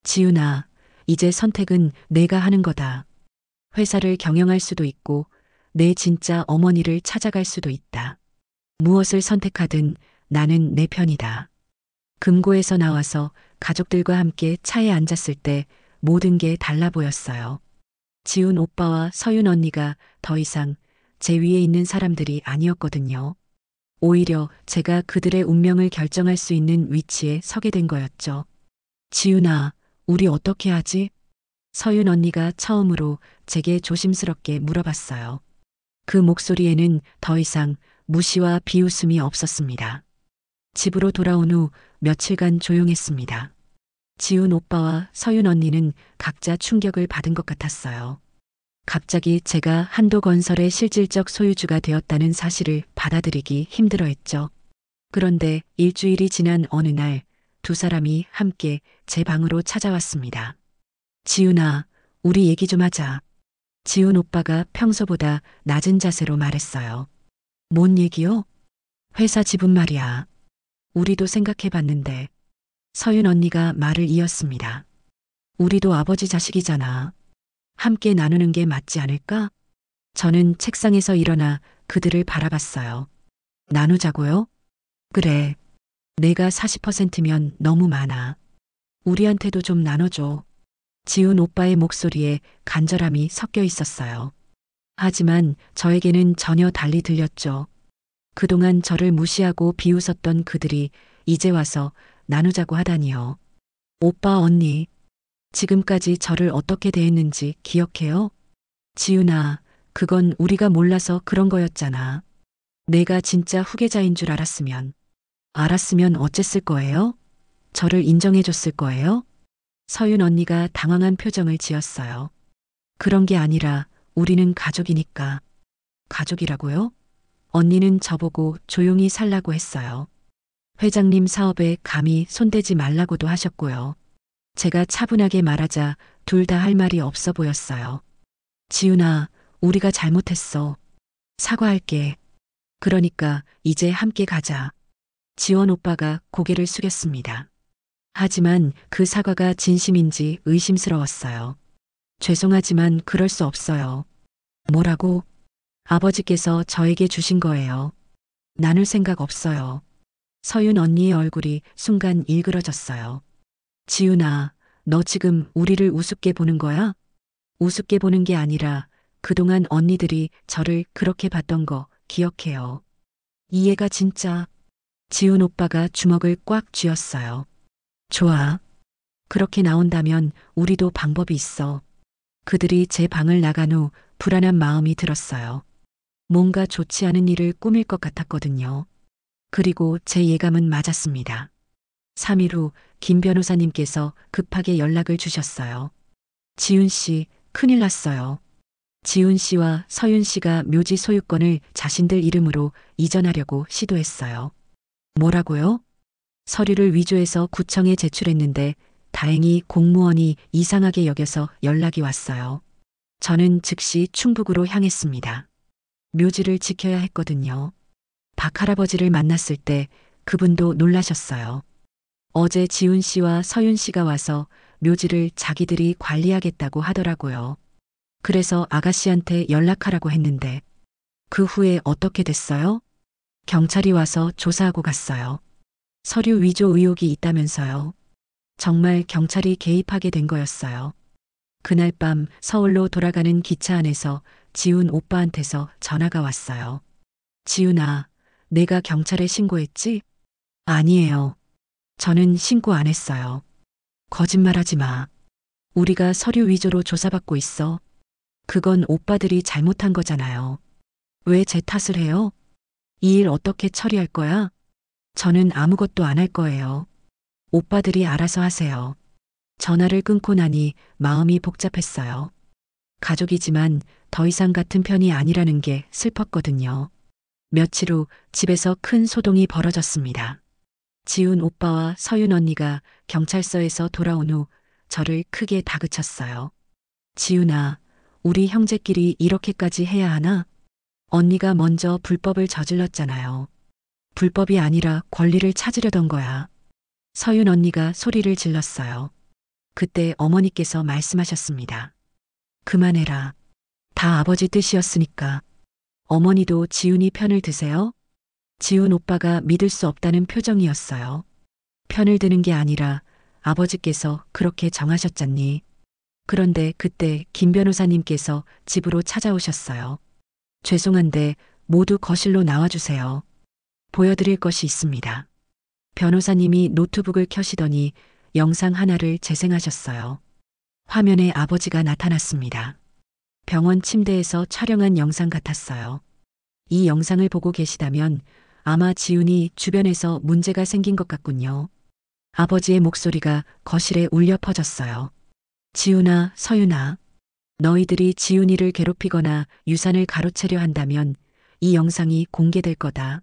지훈아, 이제 선택은 내가 하는 거다. 회사를 경영할 수도 있고 내 진짜 어머니를 찾아갈 수도 있다. 무엇을 선택하든 나는 내 편이다. 금고에서 나와서 가족들과 함께 차에 앉았을 때 모든 게 달라 보였어요. 지훈 오빠와 서윤 언니가 더 이상 제 위에 있는 사람들이 아니었거든요. 오히려 제가 그들의 운명을 결정할 수 있는 위치에 서게 된 거였죠. 지훈아, 우리 어떻게 하지? 서윤 언니가 처음으로 제게 조심스럽게 물어봤어요. 그 목소리에는 더 이상 무시와 비웃음이 없었습니다. 집으로 돌아온 후 며칠간 조용했습니다. 지훈 오빠와 서윤 언니는 각자 충격을 받은 것 같았어요. 갑자기 제가 한도건설의 실질적 소유주가 되었다는 사실을 받아들이기 힘들어했죠. 그런데 일주일이 지난 어느 날 두 사람이 함께 제 방으로 찾아왔습니다. 지훈아, 우리 얘기 좀 하자. 지훈 오빠가 평소보다 낮은 자세로 말했어요. 뭔 얘기요? 회사 지분 말이야. 우리도 생각해 봤는데. 서윤 언니가 말을 이었습니다. 우리도 아버지 자식이잖아. 함께 나누는 게 맞지 않을까? 저는 책상에서 일어나 그들을 바라봤어요. 나누자고요? 그래. 내가 40%면 너무 많아. 우리한테도 좀 나눠줘. 지훈 오빠의 목소리에 간절함이 섞여 있었어요. 하지만 저에게는 전혀 달리 들렸죠. 그동안 저를 무시하고 비웃었던 그들이 이제 와서 나누자고 하다니요. 오빠 언니, 지금까지 저를 어떻게 대했는지 기억해요? 지훈아, 그건 우리가 몰라서 그런 거였잖아. 내가 진짜 후계자인 줄 알았으면 어쨌을 거예요? 저를 인정해줬을 거예요? 서윤 언니가 당황한 표정을 지었어요. 그런 게 아니라 우리는 가족이니까. 가족이라고요? 언니는 저보고 조용히 살라고 했어요. 회장님 사업에 감히 손대지 말라고도 하셨고요. 제가 차분하게 말하자 둘 다 할 말이 없어 보였어요. 지훈아, 우리가 잘못했어. 사과할게. 그러니까 이제 함께 가자. 지원 오빠가 고개를 숙였습니다. 하지만 그 사과가 진심인지 의심스러웠어요. 죄송하지만 그럴 수 없어요. 뭐라고? 아버지께서 저에게 주신 거예요. 나눌 생각 없어요. 서윤 언니의 얼굴이 순간 일그러졌어요. 지훈아, 너 지금 우리를 우습게 보는 거야? 우습게 보는 게 아니라 그동안 언니들이 저를 그렇게 봤던 거 기억해요. 이해가 진짜. 지훈 오빠가 주먹을 꽉 쥐었어요. 좋아. 그렇게 나온다면 우리도 방법이 있어. 그들이 제 방을 나간 후 불안한 마음이 들었어요. 뭔가 좋지 않은 일을 꾸밀 것 같았거든요. 그리고 제 예감은 맞았습니다. 3일 후 김 변호사님께서 급하게 연락을 주셨어요. 지훈 씨, 큰일 났어요. 지훈 씨와 서윤 씨가 묘지 소유권을 자신들 이름으로 이전하려고 시도했어요. 뭐라고요? 서류를 위조해서 구청에 제출했는데 다행히 공무원이 이상하게 여겨서 연락이 왔어요. 저는 즉시 충북으로 향했습니다. 묘지를 지켜야 했거든요. 박 할아버지를 만났을 때 그분도 놀라셨어요. 어제 지훈 씨와 서윤 씨가 와서 묘지를 자기들이 관리하겠다고 하더라고요. 그래서 아가씨한테 연락하라고 했는데 그 후에 어떻게 됐어요? 경찰이 와서 조사하고 갔어요. 서류 위조 의혹이 있다면서요. 정말 경찰이 개입하게 된 거였어요. 그날 밤 서울로 돌아가는 기차 안에서 지훈 오빠한테서 전화가 왔어요. 지훈아, 내가 경찰에 신고했지? 아니에요. 저는 신고 안 했어요. 거짓말하지 마. 우리가 서류 위조로 조사받고 있어. 그건 오빠들이 잘못한 거잖아요. 왜 제 탓을 해요? 이 일 어떻게 처리할 거야? 저는 아무것도 안 할 거예요. 오빠들이 알아서 하세요. 전화를 끊고 나니 마음이 복잡했어요. 가족이지만 더 이상 같은 편이 아니라는 게 슬펐거든요. 며칠 후 집에서 큰 소동이 벌어졌습니다. 지훈 오빠와 서윤 언니가 경찰서에서 돌아온 후 저를 크게 다그쳤어요. 지훈아, 우리 형제끼리 이렇게까지 해야 하나? 언니가 먼저 불법을 저질렀잖아요. 불법이 아니라 권리를 찾으려던 거야. 서윤 언니가 소리를 질렀어요. 그때 어머니께서 말씀하셨습니다. 그만해라. 다 아버지 뜻이었으니까. 어머니도 지훈이 편을 드세요? 지훈 오빠가 믿을 수 없다는 표정이었어요. 편을 드는 게 아니라 아버지께서 그렇게 정하셨잖니. 그런데 그때 김 변호사님께서 집으로 찾아오셨어요. 죄송한데 모두 거실로 나와주세요. 보여드릴 것이 있습니다. 변호사님이 노트북을 켜시더니 영상 하나를 재생하셨어요. 화면에 아버지가 나타났습니다. 병원 침대에서 촬영한 영상 같았어요. 이 영상을 보고 계시다면 아마 지훈이 주변에서 문제가 생긴 것 같군요. 아버지의 목소리가 거실에 울려 퍼졌어요. 지훈아, 서윤아. 너희들이 지훈이를 괴롭히거나 유산을 가로채려 한다면 이 영상이 공개될 거다.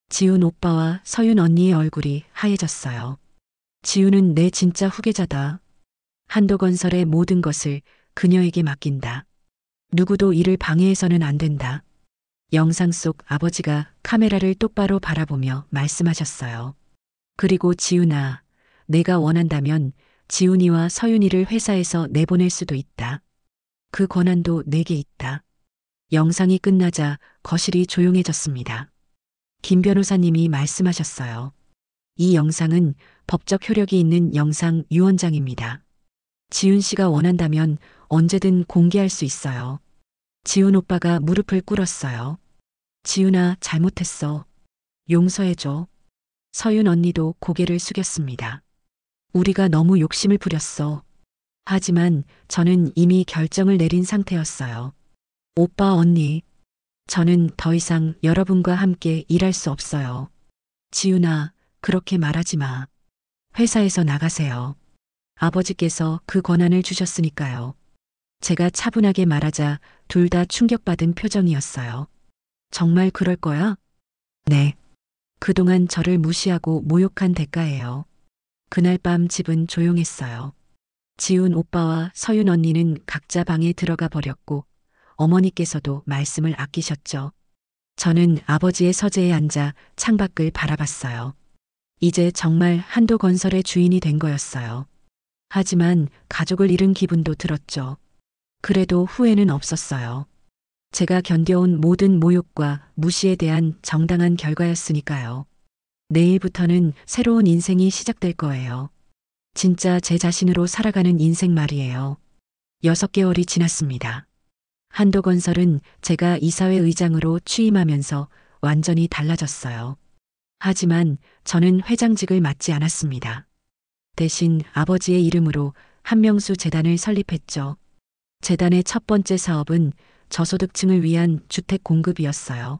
지훈 오빠와 서윤 언니의 얼굴이 하얘졌어요. 지훈은 내 진짜 후계자다. 한도건설의 모든 것을 그녀에게 맡긴다. 누구도 이를 방해해서는 안 된다. 영상 속 아버지가 카메라를 똑바로 바라보며 말씀하셨어요. 그리고 지훈아, 내가 원한다면 지훈이와 서윤이를 회사에서 내보낼 수도 있다. 그 권한도 내게 있다. 영상이 끝나자 거실이 조용해졌습니다. 김 변호사님이 말씀하셨어요. 이 영상은 법적 효력이 있는 영상 유언장입니다. 지훈 씨가 원한다면 언제든 공개할 수 있어요. 지훈 오빠가 무릎을 꿇었어요. 지훈아, 잘못했어. 용서해줘. 서윤 언니도 고개를 숙였습니다. 우리가 너무 욕심을 부렸어. 하지만 저는 이미 결정을 내린 상태였어요. 오빠, 언니. 저는 더 이상 여러분과 함께 일할 수 없어요. 지훈아, 그렇게 말하지 마. 회사에서 나가세요. 아버지께서 그 권한을 주셨으니까요. 제가 차분하게 말하자 둘 다 충격받은 표정이었어요. 정말 그럴 거야? 네. 그동안 저를 무시하고 모욕한 대가예요. 그날 밤 집은 조용했어요. 지훈 오빠와 서윤 언니는 각자 방에 들어가 버렸고 어머니께서도 말씀을 아끼셨죠. 저는 아버지의 서재에 앉아 창밖을 바라봤어요. 이제 정말 한도건설의 주인이 된 거였어요. 하지만 가족을 잃은 기분도 들었죠. 그래도 후회는 없었어요. 제가 견뎌온 모든 모욕과 무시에 대한 정당한 결과였으니까요. 내일부터는 새로운 인생이 시작될 거예요. 진짜 제 자신으로 살아가는 인생 말이에요. 6개월이 지났습니다. 한도건설은 제가 이사회 의장으로 취임하면서 완전히 달라졌어요. 하지만 저는 회장직을 맡지 않았습니다. 대신 아버지의 이름으로 한명수 재단을 설립했죠. 재단의 첫 번째 사업은 저소득층을 위한 주택 공급이었어요.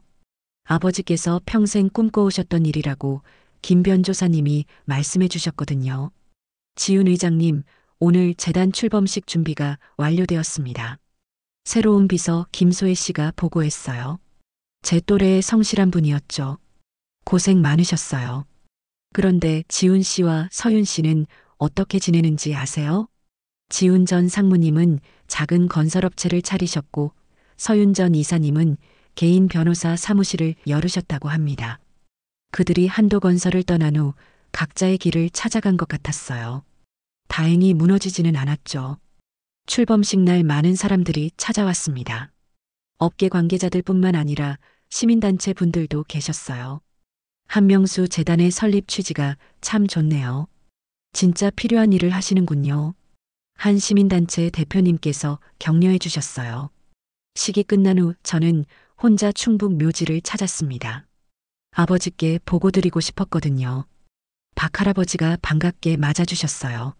아버지께서 평생 꿈꿔오셨던 일이라고 김 변조사님이 말씀해 주셨거든요. 지훈 의장님, 오늘 재단 출범식 준비가 완료되었습니다. 새로운 비서 김소혜 씨가 보고했어요. 제 또래의 성실한 분이었죠. 고생 많으셨어요. 그런데 지훈 씨와 서윤 씨는 어떻게 지내는지 아세요? 지훈 전 상무님은 작은 건설업체를 차리셨고 서윤 전 이사님은 개인 변호사 사무실을 열으셨다고 합니다. 그들이 한도건설을 떠난 후 각자의 길을 찾아간 것 같았어요. 다행히 무너지지는 않았죠. 출범식 날 많은 사람들이 찾아왔습니다. 업계 관계자들뿐만 아니라 시민단체 분들도 계셨어요. 한명수 재단의 설립 취지가 참 좋네요. 진짜 필요한 일을 하시는군요. 한 시민단체 대표님께서 격려해 주셨어요. 식이 끝난 후 저는 혼자 충북 묘지를 찾았습니다. 아버지께 보고드리고 싶었거든요. 박할아버지가 반갑게 맞아주셨어요.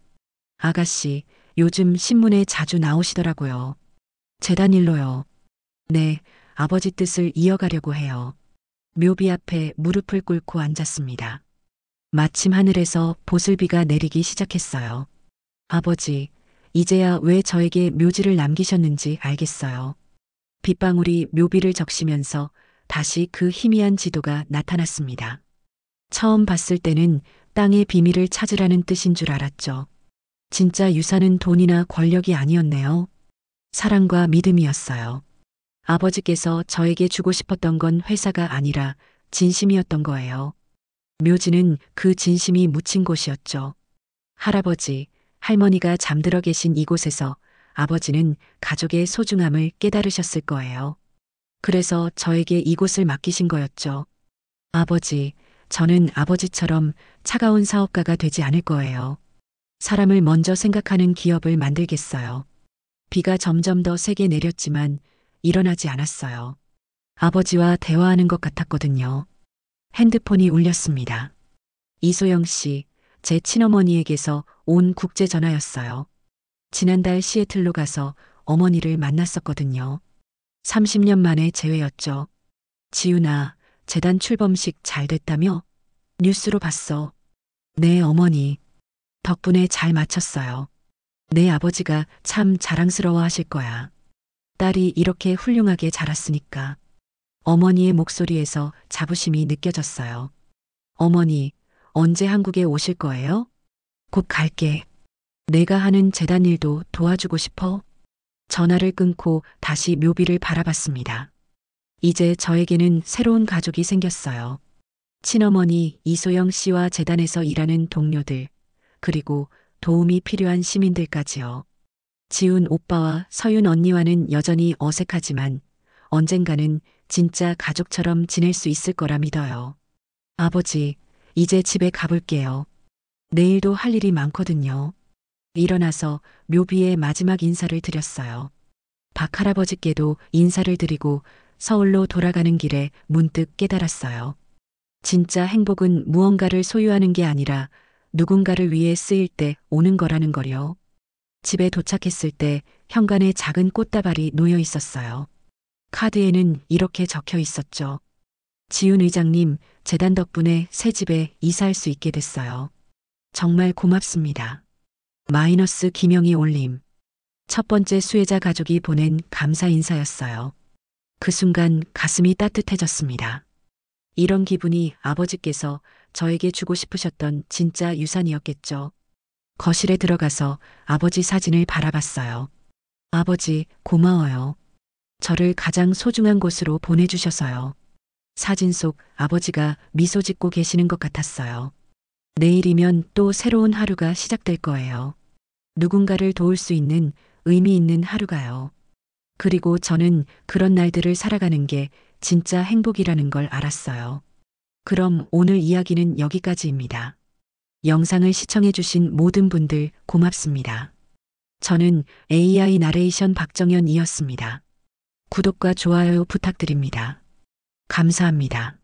아가씨, 요즘 신문에 자주 나오시더라고요. 재단 일로요. 네, 아버지 뜻을 이어가려고 해요. 묘비 앞에 무릎을 꿇고 앉았습니다. 마침 하늘에서 보슬비가 내리기 시작했어요. 아버지, 이제야 왜 저에게 묘지를 남기셨는지 알겠어요. 빗방울이 묘비를 적시면서 다시 그 희미한 지도가 나타났습니다. 처음 봤을 때는 땅의 비밀을 찾으라는 뜻인 줄 알았죠. 진짜 유산은 돈이나 권력이 아니었네요. 사랑과 믿음이었어요. 아버지께서 저에게 주고 싶었던 건 회사가 아니라 진심이었던 거예요. 묘지는 그 진심이 묻힌 곳이었죠. 할아버지, 할머니가 잠들어 계신 이곳에서 아버지는 가족의 소중함을 깨달으셨을 거예요. 그래서 저에게 이곳을 맡기신 거였죠. 아버지, 저는 아버지처럼 차가운 사업가가 되지 않을 거예요. 사람을 먼저 생각하는 기업을 만들겠어요. 비가 점점 더 세게 내렸지만 일어나지 않았어요. 아버지와 대화하는 것 같았거든요. 핸드폰이 울렸습니다. 이소영 씨, 제 친어머니에게서 온 국제 전화였어요. 지난달 시애틀로 가서 어머니를 만났었거든요. 30년 만에 재회였죠. 지윤아, 재단 출범식 잘 됐다며? 뉴스로 봤어. 네, 어머니. 덕분에 잘 마쳤어요. 내 아버지가 참 자랑스러워 하실 거야. 딸이 이렇게 훌륭하게 자랐으니까. 어머니의 목소리에서 자부심이 느껴졌어요. 어머니, 언제 한국에 오실 거예요? 곧 갈게. 내가 하는 재단 일도 도와주고 싶어. 전화를 끊고 다시 묘비를 바라봤습니다. 이제 저에게는 새로운 가족이 생겼어요. 친어머니 이소영 씨와 재단에서 일하는 동료들, 그리고 도움이 필요한 시민들까지요. 지훈 오빠와 서윤 언니와는 여전히 어색하지만 언젠가는 진짜 가족처럼 지낼 수 있을 거라 믿어요. 아버지, 이제 집에 가볼게요. 내일도 할 일이 많거든요. 일어나서 묘비에 마지막 인사를 드렸어요. 박할아버지께도 인사를 드리고 서울로 돌아가는 길에 문득 깨달았어요. 진짜 행복은 무언가를 소유하는 게 아니라 누군가를 위해 쓰일 때 오는 거라는 거요. 집에 도착했을 때 현관에 작은 꽃다발이 놓여 있었어요. 카드에는 이렇게 적혀 있었죠. 지훈 의장님, 재단 덕분에 새 집에 이사할 수 있게 됐어요. 정말 고맙습니다. 마이너스 김영희 올림. 첫 번째 수혜자 가족이 보낸 감사 인사였어요. 그 순간 가슴이 따뜻해졌습니다. 이런 기분이 아버지께서 저에게 주고 싶으셨던 진짜 유산이었겠죠. 거실에 들어가서 아버지 사진을 바라봤어요. 아버지, 고마워요. 저를 가장 소중한 곳으로 보내주셔서요. 사진 속 아버지가 미소 짓고 계시는 것 같았어요. 내일이면 또 새로운 하루가 시작될 거예요. 누군가를 도울 수 있는 의미 있는 하루가요. 그리고 저는 그런 날들을 살아가는 게 진짜 행복이라는 걸 알았어요. 그럼 오늘 이야기는 여기까지입니다. 영상을 시청해주신 모든 분들 고맙습니다. 저는 AI 나레이션 박정현이었습니다. 구독과 좋아요 부탁드립니다. 감사합니다.